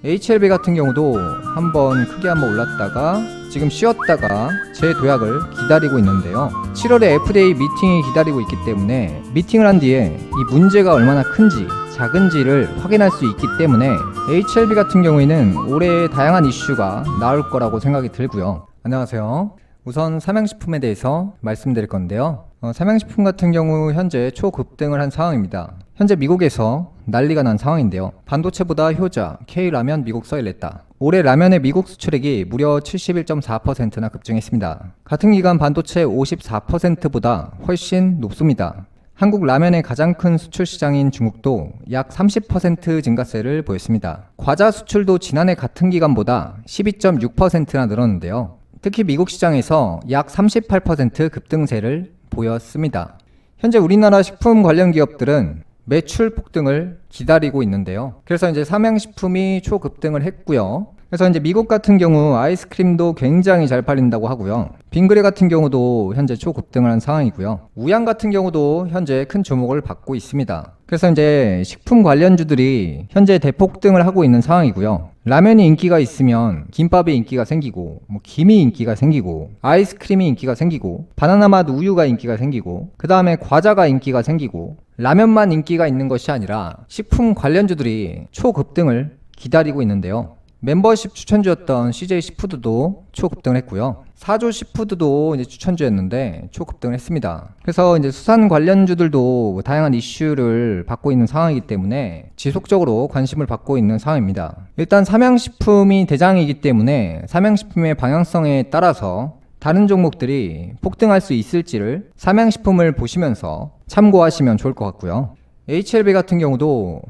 HLB 같은 경우도 크게 한번 올랐다가 지금 쉬었다가 재도약을 기다리고 있는데요. 7월에 FDA 미팅이 기다리고 있기 때문에 미팅을 한 뒤에 이 문제가 얼마나 큰지 작은지를 확인할 수 있기 때문에 HLB 같은 경우에는 올해 다양한 이슈가 나올 거라고 생각이 들고요. 안녕하세요. 우선 삼양식품에 대해서 말씀드릴 건데요. 삼양식품 같은 경우 현재 초급등을 한 상황입니다. 현재 미국에서 난리가 난 상황인데요. 반도체보다 효자, K라면 미국서에 냈다. 올해 라면의 미국 수출액이 무려 71.4%나 급증했습니다. 같은 기간 반도체 54%보다 훨씬 높습니다. 한국 라면의 가장 큰 수출 시장인 중국도 약 30% 증가세를 보였습니다. 과자 수출도 지난해 같은 기간보다 12.6%나 늘었는데요. 특히 미국 시장에서 약 38% 급등세를 보였습니다. 현재 우리나라 식품 관련 기업들은 매출 폭등을 기다리고 있는데요. 그래서 이제 삼양식품이 초급등을 했고요. 그래서 이제 미국 같은 경우 아이스크림도 굉장히 잘 팔린다고 하고요. 빙그레 같은 경우도 현재 초급등을 한 상황이고요. 우양 같은 경우도 현재 큰 주목을 받고 있습니다. 그래서 이제 식품 관련주들이 현재 대폭등을 하고 있는 상황이고요. 라면이 인기가 있으면 김밥이 인기가 생기고, 김이 인기가 생기고, 아이스크림이 인기가 생기고, 바나나 맛 우유가 인기가 생기고, 그 다음에 과자가 인기가 생기고, 라면만 인기가 있는 것이 아니라 식품 관련주들이 초급등을 기다리고 있는데요. 멤버십 추천주였던 CJ 시푸드도 초급등을 했고요. 사조 시푸드도 이제 추천주였는데 초급등을 했습니다. 그래서 이제 수산 관련주들도 다양한 이슈를 받고 있는 상황이기 때문에 지속적으로 관심을 받고 있는 상황입니다. 일단 삼양식품이 대장이기 때문에 삼양식품의 방향성에 따라서 다른 종목들이 폭등할 수 있을지를 삼양식품을 보시면서 참고하시면 좋을 것 같고요. HLB 같은 경우도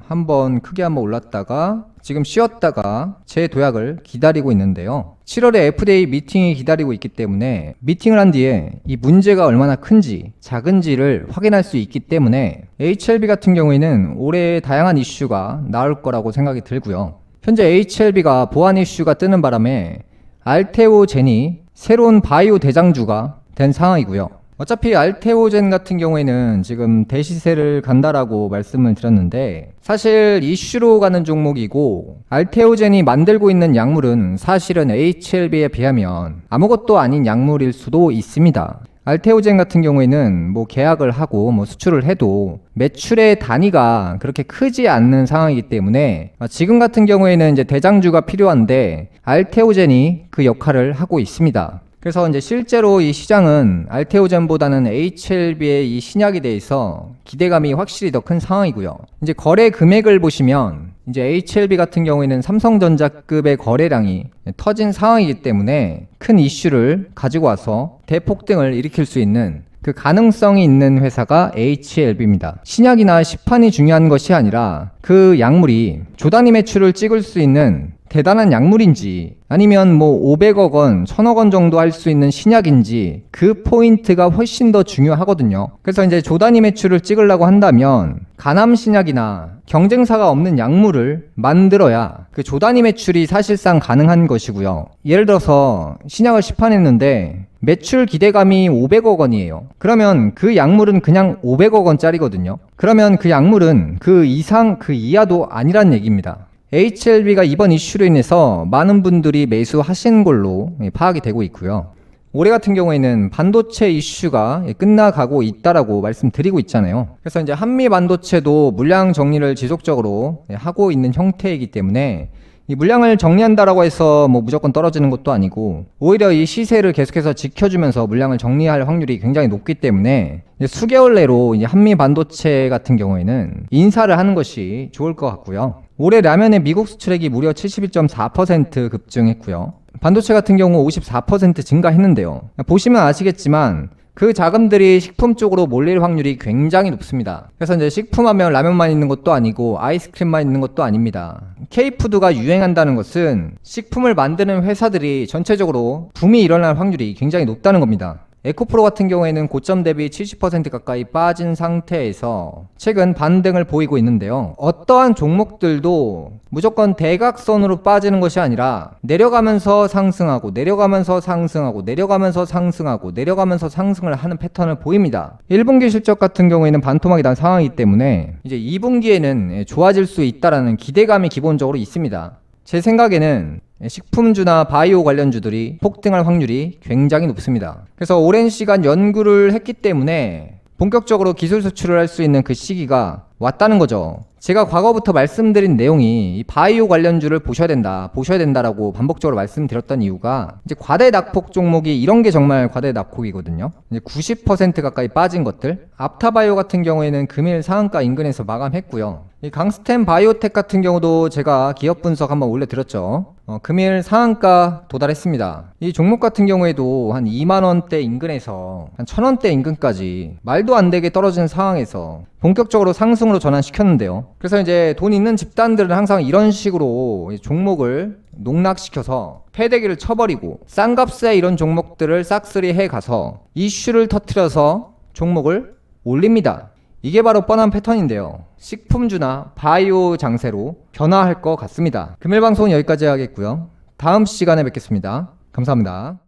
크게 한번 올랐다가 지금 쉬었다가 재도약을 기다리고 있는데요. 7월에 FDA 미팅이 기다리고 있기 때문에 미팅을 한 뒤에 이 문제가 얼마나 큰지 작은지를 확인할 수 있기 때문에 HLB 같은 경우에는 올해 다양한 이슈가 나올 거라고 생각이 들고요. 현재 HLB가 보안 이슈가 뜨는 바람에 알테오젠이 새로운 바이오 대장주가 된 상황이고요. 어차피 알테오젠 같은 경우에는 지금 대시세를 간다라고 말씀을 드렸는데 사실 이슈로 가는 종목이고 알테오젠이 만들고 있는 약물은 사실은 HLB에 비하면 아무것도 아닌 약물일 수도 있습니다. 알테오젠 같은 경우에는 계약을 하고 수출을 해도 매출의 단위가 그렇게 크지 않는 상황이기 때문에 지금 같은 경우에는 이제 대장주가 필요한데 알테오젠이 그 역할을 하고 있습니다. 그래서 이제 실제로 이 시장은 알테오젠보다는 HLB의 이 신약에 대해서 기대감이 확실히 더 큰 상황이고요. 이제 거래 금액을 보시면 이제 HLB 같은 경우에는 삼성전자급의 거래량이 터진 상황이기 때문에 큰 이슈를 가지고 와서 대폭등을 일으킬 수 있는 그 가능성이 있는 회사가 HLB입니다. 신약이나 시판이 중요한 것이 아니라 그 약물이 조 단위 매출을 찍을 수 있는 대단한 약물인지 아니면 500억 원, 1000억 원 정도 할 수 있는 신약인지 그 포인트가 훨씬 더 중요하거든요. 그래서 이제 조 단위 매출을 찍으려고 한다면 가남 신약이나 경쟁사가 없는 약물을 만들어야 그 조 단위 매출이 사실상 가능한 것이고요. 예를 들어서 신약을 시판했는데 매출 기대감이 500억 원이에요. 그러면 그 약물은 그냥 500억 원짜리거든요. 그러면 그 약물은 그 이상, 그 이하도 아니란 얘기입니다. HLB가 이번 이슈로 인해서 많은 분들이 매수하신 걸로 파악이 되고 있고요. 올해 같은 경우에는 반도체 이슈가 끝나가고 있다라고 말씀드리고 있잖아요. 그래서 이제 한미 반도체도 물량 정리를 지속적으로 하고 있는 형태이기 때문에 이 물량을 정리한다라고 해서 무조건 떨어지는 것도 아니고 오히려 이 시세를 계속해서 지켜주면서 물량을 정리할 확률이 굉장히 높기 때문에 수개월 내로 이제 한미 반도체 같은 경우에는 인사를 하는 것이 좋을 것 같고요. 올해 라면의 미국 수출액이 무려 71.4% 급증했고요. 반도체 같은 경우 54% 증가했는데요. 보시면 아시겠지만 그 자금들이 식품 쪽으로 몰릴 확률이 굉장히 높습니다. 그래서 이제 식품하면 라면만 있는 것도 아니고 아이스크림만 있는 것도 아닙니다. K푸드가 유행한다는 것은 식품을 만드는 회사들이 전체적으로 붐이 일어날 확률이 굉장히 높다는 겁니다. 에코프로 같은 경우에는 고점 대비 70% 가까이 빠진 상태에서 최근 반등을 보이고 있는데요. 어떠한 종목들도 무조건 대각선으로 빠지는 것이 아니라 내려가면서 상승하고 내려가면서 상승하고 내려가면서 상승하고 내려가면서 상승을 하는 패턴을 보입니다. 1분기 실적 같은 경우에는 반토막이 난 상황이기 때문에 이제 2분기에는 좋아질 수 있다라는 기대감이 기본적으로 있습니다. 제 생각에는 식품주나 바이오 관련주들이 폭등할 확률이 굉장히 높습니다. 그래서 오랜 시간 연구를 했기 때문에 본격적으로 기술 수출을 할 수 있는 그 시기가 왔다는 거죠. 제가 과거부터 말씀드린 내용이 이 바이오 관련주를 보셔야 된다라고 반복적으로 말씀드렸던 이유가 이제 과대 낙폭 종목이 이런 게 정말 과대 낙폭이거든요. 이제 90% 가까이 빠진 것들. 앞타바이오 같은 경우에는 금일 상한가 인근에서 마감했고요. 이 강스템 바이오텍 같은 경우도 제가 기업 분석 한번 올려드렸죠. 금일 상한가 도달했습니다. 이 종목 같은 경우에도 한 2만원대 인근에서 한 1,000원대 인근까지 말도 안 되게 떨어진 상황에서 본격적으로 상승으로 전환시켰는데요. 그래서 이제 돈 있는 집단들은 항상 이런 식으로 종목을 농락시켜서 패대기를 쳐버리고 싼 값에 이런 종목들을 싹쓸이 해가서 이슈를 터트려서 종목을 올립니다. 이게 바로 뻔한 패턴인데요. 식품주나 바이오 장세로 변화할 것 같습니다. 금일 방송은 여기까지 하겠고요. 다음 시간에 뵙겠습니다. 감사합니다.